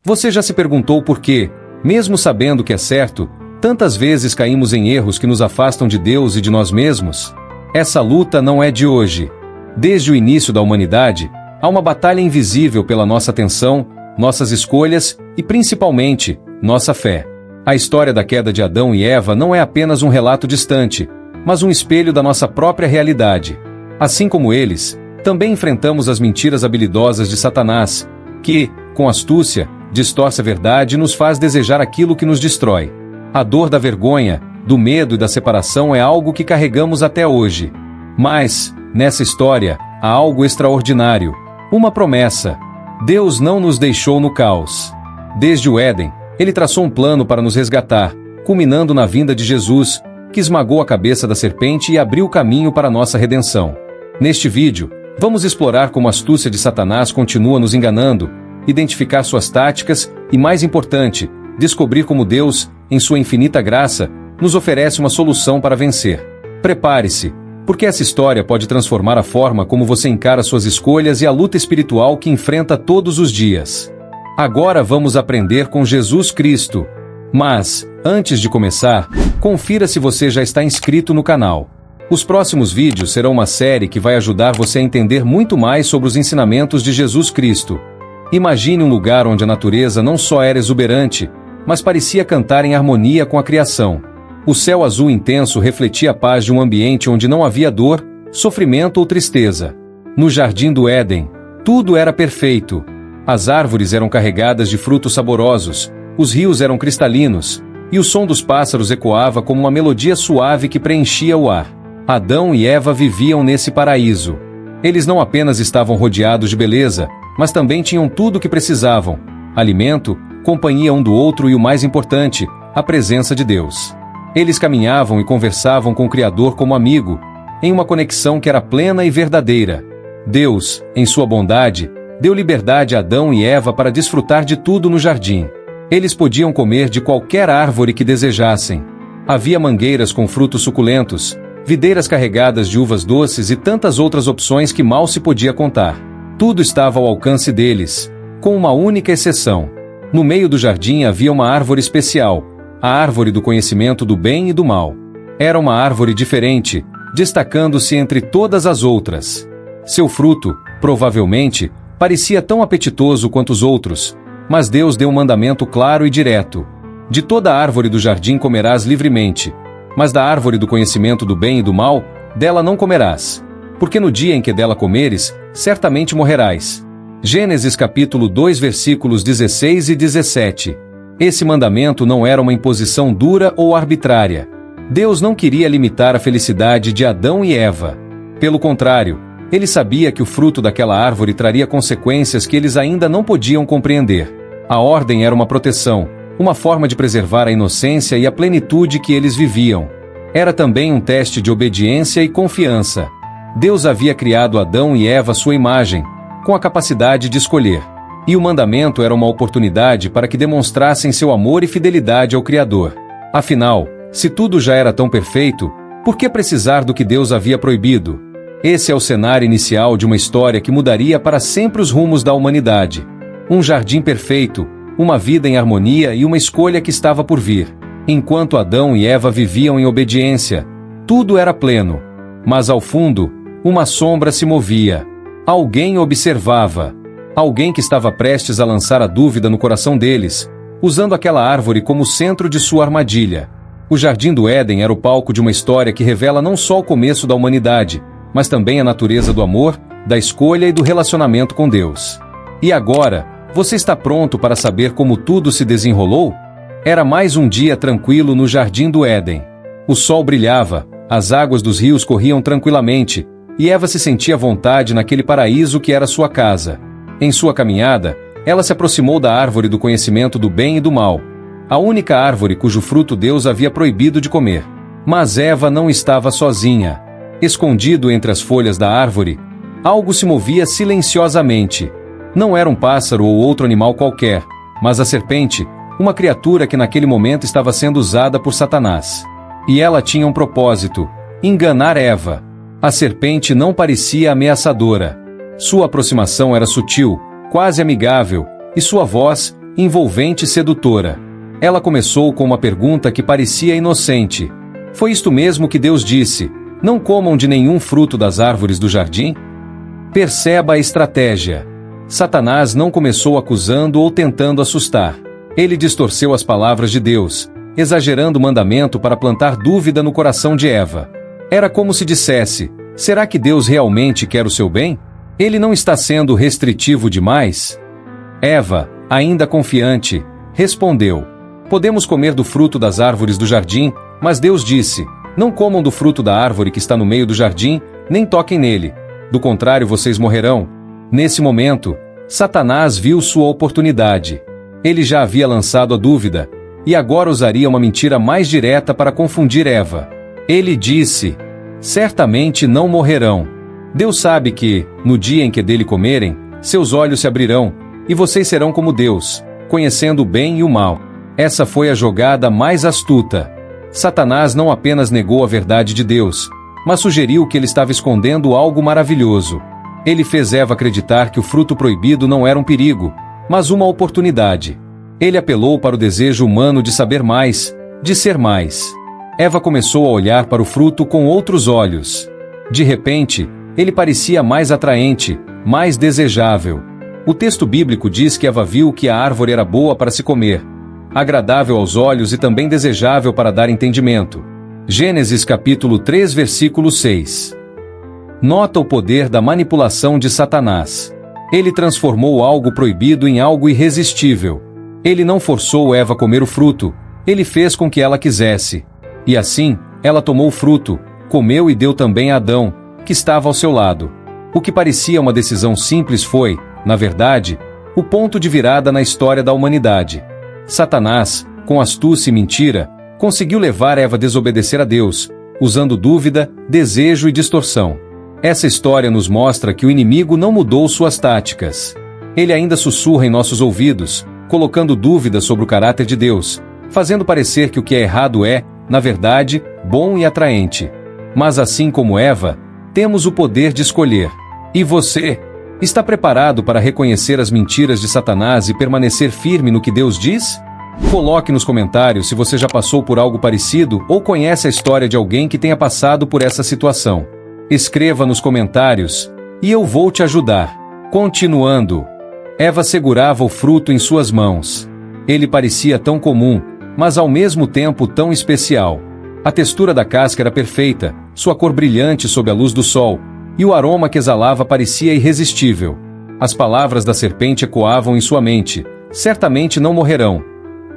Você já se perguntou por quê, mesmo sabendo que é certo, tantas vezes caímos em erros que nos afastam de Deus e de nós mesmos? Essa luta não é de hoje. Desde o início da humanidade, há uma batalha invisível pela nossa atenção, nossas escolhas e, principalmente, nossa fé. A história da queda de Adão e Eva não é apenas um relato distante, mas um espelho da nossa própria realidade. Assim como eles, também enfrentamos as mentiras habilidosas de Satanás, que, com astúcia, distorce a verdade e nos faz desejar aquilo que nos destrói. A dor da vergonha, do medo e da separação é algo que carregamos até hoje. Mas, nessa história, há algo extraordinário, uma promessa. Deus não nos deixou no caos. Desde o Éden, Ele traçou um plano para nos resgatar, culminando na vinda de Jesus, que esmagou a cabeça da serpente e abriu o caminho para nossa redenção. Neste vídeo, vamos explorar como a astúcia de Satanás continua nos enganando, identificar suas táticas e, mais importante, descobrir como Deus, em sua infinita graça, nos oferece uma solução para vencer. Prepare-se, porque essa história pode transformar a forma como você encara suas escolhas e a luta espiritual que enfrenta todos os dias. Agora vamos aprender com Jesus Cristo. Mas, antes de começar, confira se você já está inscrito no canal. Os próximos vídeos serão uma série que vai ajudar você a entender muito mais sobre os ensinamentos de Jesus Cristo. Imagine um lugar onde a natureza não só era exuberante, mas parecia cantar em harmonia com a criação. O céu azul intenso refletia a paz de um ambiente onde não havia dor, sofrimento ou tristeza. No jardim do Éden, tudo era perfeito. As árvores eram carregadas de frutos saborosos, os rios eram cristalinos, e o som dos pássaros ecoava como uma melodia suave que preenchia o ar. Adão e Eva viviam nesse paraíso. Eles não apenas estavam rodeados de beleza, mas também tinham tudo o que precisavam: alimento, companhia um do outro e, o mais importante, a presença de Deus. Eles caminhavam e conversavam com o Criador como amigo, em uma conexão que era plena e verdadeira. Deus, em sua bondade, deu liberdade a Adão e Eva para desfrutar de tudo no jardim. Eles podiam comer de qualquer árvore que desejassem. Havia mangueiras com frutos suculentos, videiras carregadas de uvas doces e tantas outras opções que mal se podia contar. Tudo estava ao alcance deles, com uma única exceção. No meio do jardim havia uma árvore especial, a árvore do conhecimento do bem e do mal. Era uma árvore diferente, destacando-se entre todas as outras. Seu fruto, provavelmente, parecia tão apetitoso quanto os outros, mas Deus deu um mandamento claro e direto: de toda árvore do jardim comerás livremente, mas da árvore do conhecimento do bem e do mal, dela não comerás, porque no dia em que dela comeres, certamente morrerás. Gênesis capítulo 2 versículos 16 e 17. Esse mandamento não era uma imposição dura ou arbitrária. Deus não queria limitar a felicidade de Adão e Eva. Pelo contrário, Ele sabia que o fruto daquela árvore traria consequências que eles ainda não podiam compreender. A ordem era uma proteção, uma forma de preservar a inocência e a plenitude que eles viviam. Era também um teste de obediência e confiança. Deus havia criado Adão e Eva à sua imagem, com a capacidade de escolher. E o mandamento era uma oportunidade para que demonstrassem seu amor e fidelidade ao Criador. Afinal, se tudo já era tão perfeito, por que precisar do que Deus havia proibido? Esse é o cenário inicial de uma história que mudaria para sempre os rumos da humanidade. Um jardim perfeito, uma vida em harmonia e uma escolha que estava por vir. Enquanto Adão e Eva viviam em obediência, tudo era pleno. Mas ao fundo, uma sombra se movia. Alguém observava. Alguém que estava prestes a lançar a dúvida no coração deles, usando aquela árvore como centro de sua armadilha. O Jardim do Éden era o palco de uma história que revela não só o começo da humanidade, mas também a natureza do amor, da escolha e do relacionamento com Deus. E agora, você está pronto para saber como tudo se desenrolou? Era mais um dia tranquilo no Jardim do Éden. O sol brilhava, as águas dos rios corriam tranquilamente, e Eva se sentia à vontade naquele paraíso que era sua casa. Em sua caminhada, ela se aproximou da árvore do conhecimento do bem e do mal, a única árvore cujo fruto Deus havia proibido de comer. Mas Eva não estava sozinha. Escondido entre as folhas da árvore, algo se movia silenciosamente. Não era um pássaro ou outro animal qualquer, mas a serpente, uma criatura que naquele momento estava sendo usada por Satanás. E ela tinha um propósito: enganar Eva. A serpente não parecia ameaçadora. Sua aproximação era sutil, quase amigável, e sua voz, envolvente e sedutora. Ela começou com uma pergunta que parecia inocente. Foi isto mesmo que Deus disse: não comam de nenhum fruto das árvores do jardim? Perceba a estratégia. Satanás não começou acusando ou tentando assustar. Ele distorceu as palavras de Deus, exagerando o mandamento para plantar dúvida no coração de Eva. Era como se dissesse: será que Deus realmente quer o seu bem? Ele não está sendo restritivo demais? Eva, ainda confiante, respondeu: podemos comer do fruto das árvores do jardim, mas Deus disse: não comam do fruto da árvore que está no meio do jardim, nem toquem nele. Do contrário, vocês morrerão. Nesse momento, Satanás viu sua oportunidade. Ele já havia lançado a dúvida, e agora usaria uma mentira mais direta para confundir Eva. Ele disse: certamente não morrerão. Deus sabe que, no dia em que dele comerem, seus olhos se abrirão, e vocês serão como Deus, conhecendo o bem e o mal. Essa foi a jogada mais astuta. Satanás não apenas negou a verdade de Deus, mas sugeriu que ele estava escondendo algo maravilhoso. Ele fez Eva acreditar que o fruto proibido não era um perigo, mas uma oportunidade. Ele apelou para o desejo humano de saber mais, de ser mais. Eva começou a olhar para o fruto com outros olhos. De repente, ele parecia mais atraente, mais desejável. O texto bíblico diz que Eva viu que a árvore era boa para se comer, agradável aos olhos e também desejável para dar entendimento. Gênesis capítulo 3, versículo 6. Nota o poder da manipulação de Satanás. Ele transformou algo proibido em algo irresistível. Ele não forçou Eva a comer o fruto, ele fez com que ela quisesse. E assim, ela tomou o fruto, comeu e deu também a Adão, que estava ao seu lado. O que parecia uma decisão simples foi, na verdade, o ponto de virada na história da humanidade. Satanás, com astúcia e mentira, conseguiu levar Eva a desobedecer a Deus, usando dúvida, desejo e distorção. Essa história nos mostra que o inimigo não mudou suas táticas. Ele ainda sussurra em nossos ouvidos, colocando dúvidas sobre o caráter de Deus, fazendo parecer que o que é errado é, na verdade, bom e atraente. Mas assim como Eva, temos o poder de escolher. E você? Está preparado para reconhecer as mentiras de Satanás e permanecer firme no que Deus diz? Coloque nos comentários se você já passou por algo parecido ou conhece a história de alguém que tenha passado por essa situação. Escreva nos comentários, e eu vou te ajudar. Continuando. Eva segurava o fruto em suas mãos. Ele parecia tão comum, mas ao mesmo tempo tão especial. A textura da casca era perfeita, sua cor brilhante sob a luz do sol, e o aroma que exalava parecia irresistível. As palavras da serpente ecoavam em sua mente: certamente não morrerão.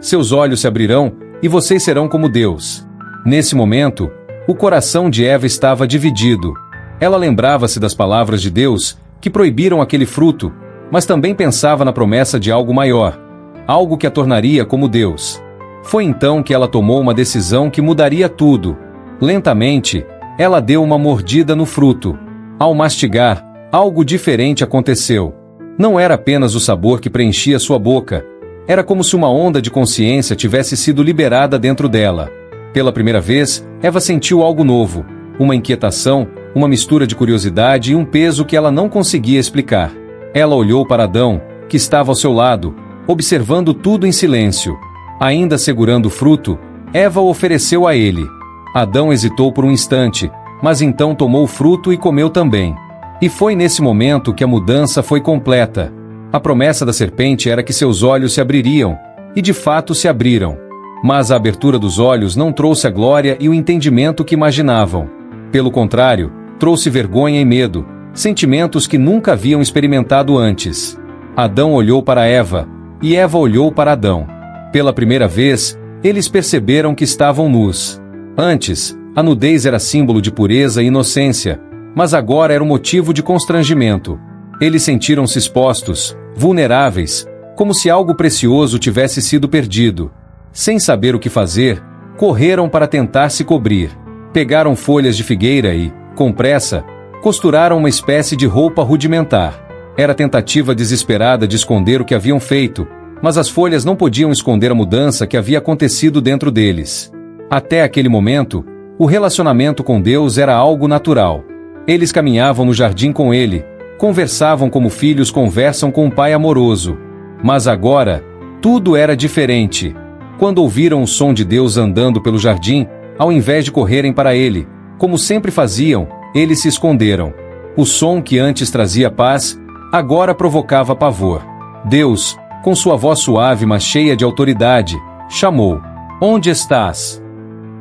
Seus olhos se abrirão, e vocês serão como Deus. Nesse momento, o coração de Eva estava dividido. Ela lembrava-se das palavras de Deus, que proibiram aquele fruto, mas também pensava na promessa de algo maior, algo que a tornaria como Deus. Foi então que ela tomou uma decisão que mudaria tudo. Lentamente, ela deu uma mordida no fruto. Ao mastigar, algo diferente aconteceu. Não era apenas o sabor que preenchia sua boca, era como se uma onda de consciência tivesse sido liberada dentro dela. Pela primeira vez, Eva sentiu algo novo, uma inquietação, uma mistura de curiosidade e um peso que ela não conseguia explicar. Ela olhou para Adão, que estava ao seu lado, observando tudo em silêncio. Ainda segurando o fruto, Eva o ofereceu a ele. Adão hesitou por um instante, mas então tomou o fruto e comeu também. E foi nesse momento que a mudança foi completa. A promessa da serpente era que seus olhos se abririam, e de fato se abriram. Mas a abertura dos olhos não trouxe a glória e o entendimento que imaginavam. Pelo contrário, trouxe vergonha e medo, sentimentos que nunca haviam experimentado antes. Adão olhou para Eva, e Eva olhou para Adão. Pela primeira vez, eles perceberam que estavam nus. Antes, a nudez era símbolo de pureza e inocência, mas agora era um motivo de constrangimento. Eles sentiram-se expostos, vulneráveis, como se algo precioso tivesse sido perdido. Sem saber o que fazer, correram para tentar se cobrir. Pegaram folhas de figueira e, com pressa, costuraram uma espécie de roupa rudimentar. Era a tentativa desesperada de esconder o que haviam feito, mas as folhas não podiam esconder a mudança que havia acontecido dentro deles. Até aquele momento, o relacionamento com Deus era algo natural. Eles caminhavam no jardim com Ele, conversavam como filhos conversam com um pai amoroso. Mas agora, Tudo era diferente. Quando ouviram o som de Deus andando pelo jardim, ao invés de correrem para ele, como sempre faziam, eles se esconderam. O som que antes trazia paz, agora provocava pavor. Deus, com sua voz suave mas cheia de autoridade, chamou: "Onde estás?"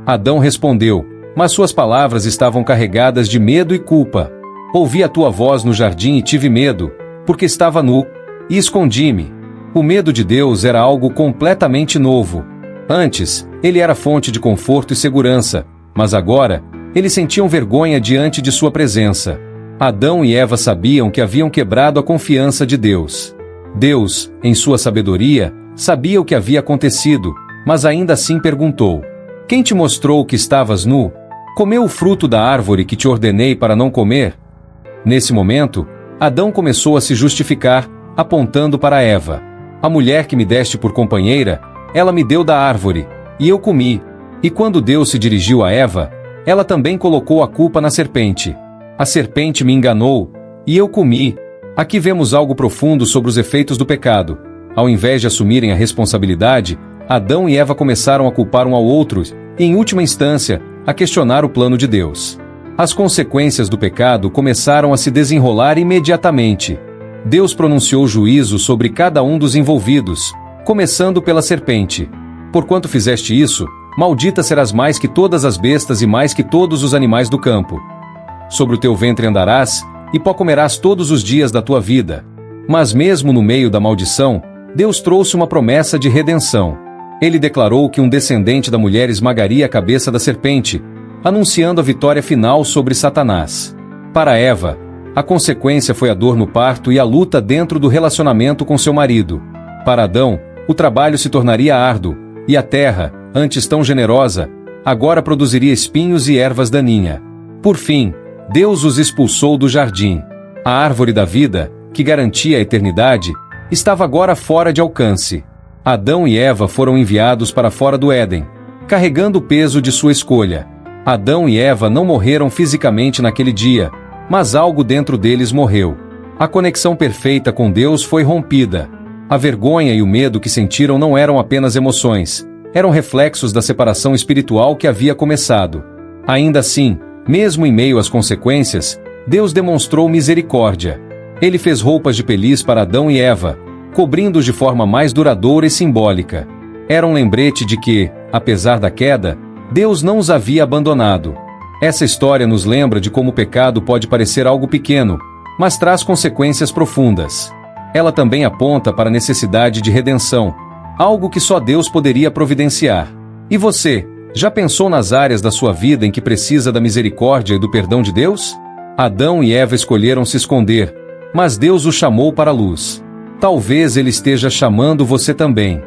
Adão respondeu, mas suas palavras estavam carregadas de medo e culpa. "Ouvi a tua voz no jardim e tive medo, porque estava nu, e escondi-me." O medo de Deus era algo completamente novo. Antes, ele era fonte de conforto e segurança, mas agora, eles sentiam vergonha diante de sua presença. Adão e Eva sabiam que haviam quebrado a confiança de Deus. Deus, em sua sabedoria, sabia o que havia acontecido, mas ainda assim perguntou: "Quem te mostrou que estavas nu? Comeu o fruto da árvore que te ordenei para não comer?" Nesse momento, Adão começou a se justificar, apontando para Eva: "A mulher que me deste por companheira, ela me deu da árvore, e eu comi." E quando Deus se dirigiu a Eva, ela também colocou a culpa na serpente. "A serpente me enganou, e eu comi." Aqui vemos algo profundo sobre os efeitos do pecado. Ao invés de assumirem a responsabilidade, Adão e Eva começaram a culpar um ao outro e, em última instância, a questionar o plano de Deus. As consequências do pecado começaram a se desenrolar imediatamente. Deus pronunciou juízo sobre cada um dos envolvidos, começando pela serpente. "Porquanto fizeste isso, maldita serás mais que todas as bestas e mais que todos os animais do campo. Sobre o teu ventre andarás, e pó comerás todos os dias da tua vida." Mas mesmo no meio da maldição, Deus trouxe uma promessa de redenção. Ele declarou que um descendente da mulher esmagaria a cabeça da serpente, anunciando a vitória final sobre Satanás. Para Eva, a consequência foi a dor no parto e a luta dentro do relacionamento com seu marido. Para Adão, o trabalho se tornaria árduo, e a terra, antes tão generosa, agora produziria espinhos e ervas daninhas. Por fim, Deus os expulsou do jardim. A árvore da vida, que garantia a eternidade, estava agora fora de alcance. Adão e Eva foram enviados para fora do Éden, carregando o peso de sua escolha. Adão e Eva não morreram fisicamente naquele dia, mas algo dentro deles morreu. A conexão perfeita com Deus foi rompida. A vergonha e o medo que sentiram não eram apenas emoções, eram reflexos da separação espiritual que havia começado. Ainda assim, mesmo em meio às consequências, Deus demonstrou misericórdia. Ele fez roupas de pelis para Adão e Eva, cobrindo-os de forma mais duradoura e simbólica. Era um lembrete de que, apesar da queda, Deus não os havia abandonado. Essa história nos lembra de como o pecado pode parecer algo pequeno, mas traz consequências profundas. Ela também aponta para a necessidade de redenção, algo que só Deus poderia providenciar. E você, já pensou nas áreas da sua vida em que precisa da misericórdia e do perdão de Deus? Adão e Eva escolheram se esconder, mas Deus os chamou para a luz. Talvez Ele esteja chamando você também.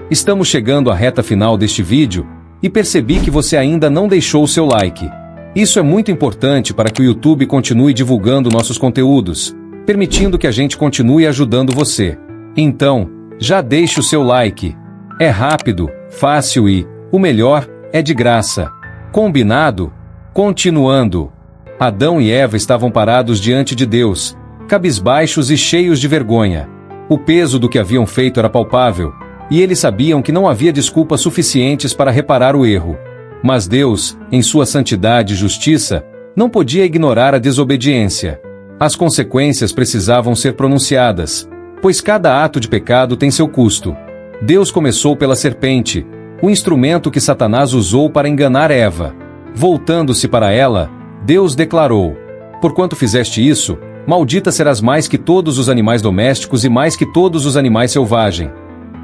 Estamos chegando à reta final deste vídeo, e percebi que você ainda não deixou o seu like. Isso é muito importante para que o YouTube continue divulgando nossos conteúdos, permitindo que a gente continue ajudando você. Então, já deixe o seu like. É rápido, fácil e, o melhor, é de graça. Combinado? Continuando. Adão e Eva estavam parados diante de Deus, cabisbaixos e cheios de vergonha. O peso do que haviam feito era palpável, e eles sabiam que não havia desculpas suficientes para reparar o erro. Mas Deus, em sua santidade e justiça, não podia ignorar a desobediência. As consequências precisavam ser pronunciadas, pois cada ato de pecado tem seu custo. Deus começou pela serpente, o instrumento que Satanás usou para enganar Eva. Voltando-se para ela, Deus declarou: "Porquanto fizeste isso, maldita serás mais que todos os animais domésticos e mais que todos os animais selvagens.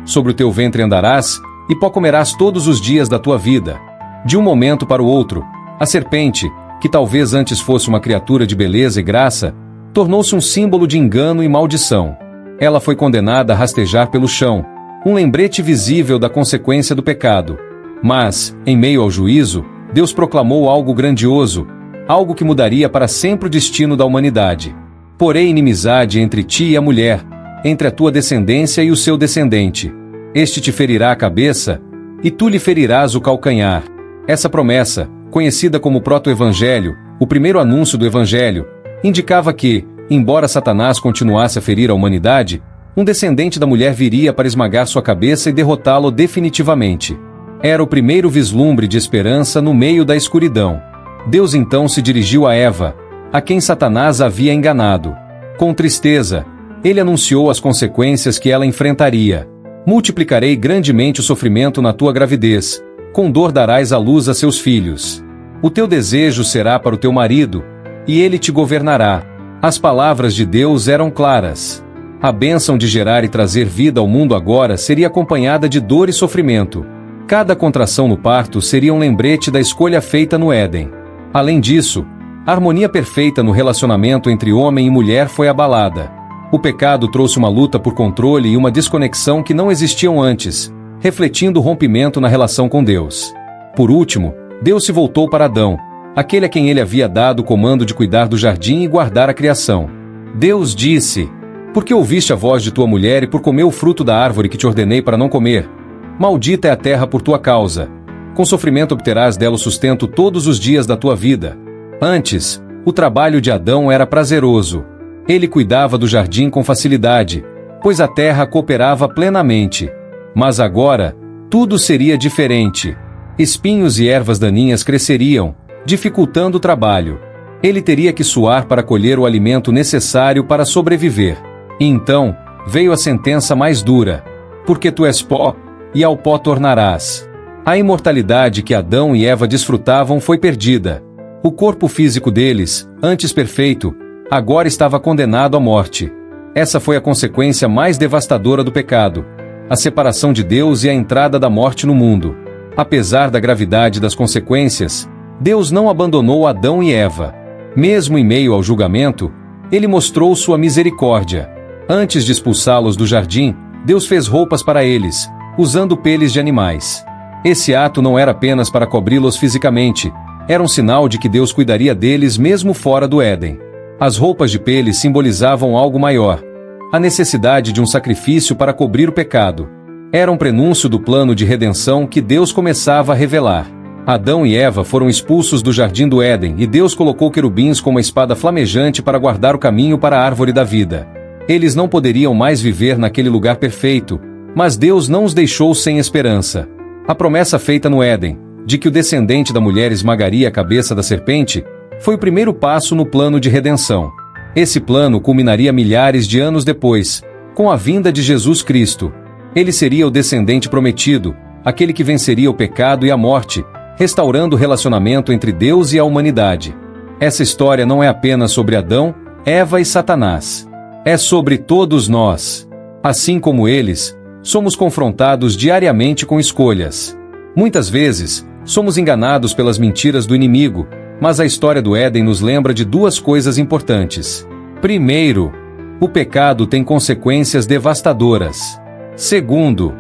Sobre o teu ventre andarás, e pó comerás todos os dias da tua vida." De um momento para o outro, a serpente, que talvez antes fosse uma criatura de beleza e graça, tornou-se um símbolo de engano e maldição. Ela foi condenada a rastejar pelo chão, um lembrete visível da consequência do pecado. Mas, em meio ao juízo, Deus proclamou algo grandioso, algo que mudaria para sempre o destino da humanidade. "Porém inimizade entre ti e a mulher, entre a tua descendência e o seu descendente. Este te ferirá a cabeça, e tu lhe ferirás o calcanhar." Essa promessa, conhecida como proto-evangelho, o primeiro anúncio do evangelho, indicava que, embora Satanás continuasse a ferir a humanidade, Um descendente da mulher viria para esmagar sua cabeça e derrotá-lo definitivamente. Era o primeiro vislumbre de esperança no meio da escuridão. Deus então se dirigiu a Eva, a quem Satanás havia enganado. Com tristeza, ele anunciou as consequências que ela enfrentaria. Multiplicarei grandemente o sofrimento na tua gravidez. Com dor darás à luz a seus filhos. O teu desejo será para o teu marido, e ele te governará. As palavras de Deus eram claras. A bênção de gerar e trazer vida ao mundo agora seria acompanhada de dor e sofrimento. Cada contração no parto seria um lembrete da escolha feita no Éden. Além disso, a harmonia perfeita no relacionamento entre homem e mulher foi abalada. O pecado trouxe uma luta por controle e uma desconexão que não existiam antes, refletindo o rompimento na relação com Deus. Por último, Deus se voltou para Adão, aquele a quem ele havia dado o comando de cuidar do jardim e guardar a criação. Deus disse: porque ouviste a voz de tua mulher e por comer o fruto da árvore que te ordenei para não comer? Maldita é a terra por tua causa. Com sofrimento obterás dela o sustento todos os dias da tua vida. Antes, o trabalho de Adão era prazeroso. Ele cuidava do jardim com facilidade, pois a terra cooperava plenamente. Mas agora, tudo seria diferente. Espinhos e ervas daninhas cresceriam, dificultando o trabalho. Ele teria que suar para colher o alimento necessário para sobreviver. E então, veio a sentença mais dura. Porque tu és pó, e ao pó tornarás. A imortalidade que Adão e Eva desfrutavam foi perdida. O corpo físico deles, antes perfeito, agora estava condenado à morte. Essa foi a consequência mais devastadora do pecado: a separação de Deus e a entrada da morte no mundo. Apesar da gravidade das consequências, Deus não abandonou Adão e Eva. Mesmo em meio ao julgamento, Ele mostrou sua misericórdia. Antes de expulsá-los do jardim, Deus fez roupas para eles, usando peles de animais. Esse ato não era apenas para cobri-los fisicamente, era um sinal de que Deus cuidaria deles mesmo fora do Éden. As roupas de pele simbolizavam algo maior: a necessidade de um sacrifício para cobrir o pecado. Era um prenúncio do plano de redenção que Deus começava a revelar. Adão e Eva foram expulsos do jardim do Éden e Deus colocou querubins com uma espada flamejante para guardar o caminho para a árvore da vida. Eles não poderiam mais viver naquele lugar perfeito, mas Deus não os deixou sem esperança. A promessa feita no Éden, de que o descendente da mulher esmagaria a cabeça da serpente, foi o primeiro passo no plano de redenção. Esse plano culminaria milhares de anos depois, com a vinda de Jesus Cristo. Ele seria o descendente prometido, aquele que venceria o pecado e a morte, restaurando o relacionamento entre Deus e a humanidade. Essa história não é apenas sobre Adão, Eva e Satanás. É sobre todos nós. Assim como eles, somos confrontados diariamente com escolhas. Muitas vezes, somos enganados pelas mentiras do inimigo, mas a história do Éden nos lembra de duas coisas importantes. Primeiro, o pecado tem consequências devastadoras. Segundo,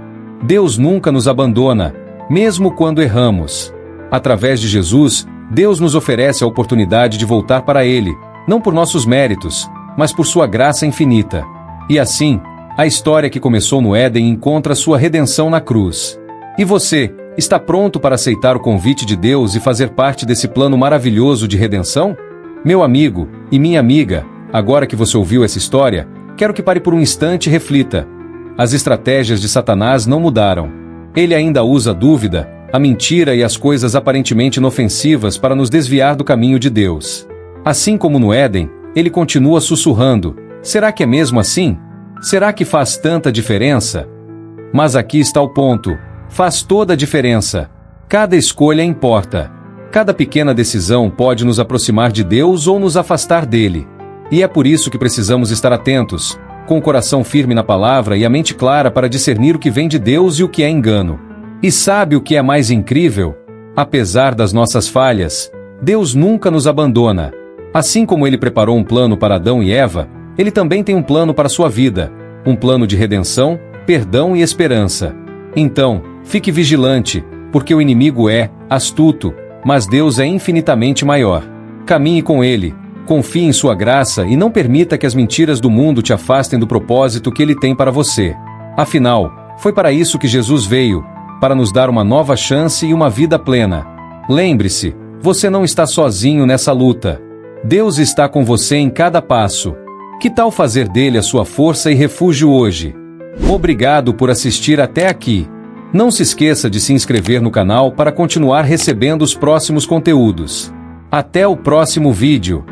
Deus nunca nos abandona, mesmo quando erramos. Através de Jesus, Deus nos oferece a oportunidade de voltar para Ele, não por nossos méritos, mas por sua graça infinita. E assim, a história que começou no Éden encontra sua redenção na cruz. E você, está pronto para aceitar o convite de Deus e fazer parte desse plano maravilhoso de redenção? Meu amigo e minha amiga, agora que você ouviu essa história, quero que pare por um instante e reflita. As estratégias de Satanás não mudaram. Ele ainda usa a dúvida, a mentira e as coisas aparentemente inofensivas para nos desviar do caminho de Deus. Assim como no Éden, ele continua sussurrando: será que é mesmo assim? Será que faz tanta diferença? Mas aqui está o ponto: faz toda a diferença. Cada escolha importa. Cada pequena decisão pode nos aproximar de Deus ou nos afastar dele. E é por isso que precisamos estar atentos, com o coração firme na palavra e a mente clara para discernir o que vem de Deus e o que é engano. E sabe o que é mais incrível? Apesar das nossas falhas, Deus nunca nos abandona. Assim como Ele preparou um plano para Adão e Eva, Ele também tem um plano para a sua vida, um plano de redenção, perdão e esperança. Então, fique vigilante, porque o inimigo é astuto, mas Deus é infinitamente maior. Caminhe com Ele, confie em sua graça e não permita que as mentiras do mundo te afastem do propósito que Ele tem para você. Afinal, foi para isso que Jesus veio, para nos dar uma nova chance e uma vida plena. Lembre-se, você não está sozinho nessa luta. Deus está com você em cada passo. Que tal fazer dele a sua força e refúgio hoje? Obrigado por assistir até aqui. Não se esqueça de se inscrever no canal para continuar recebendo os próximos conteúdos. Até o próximo vídeo.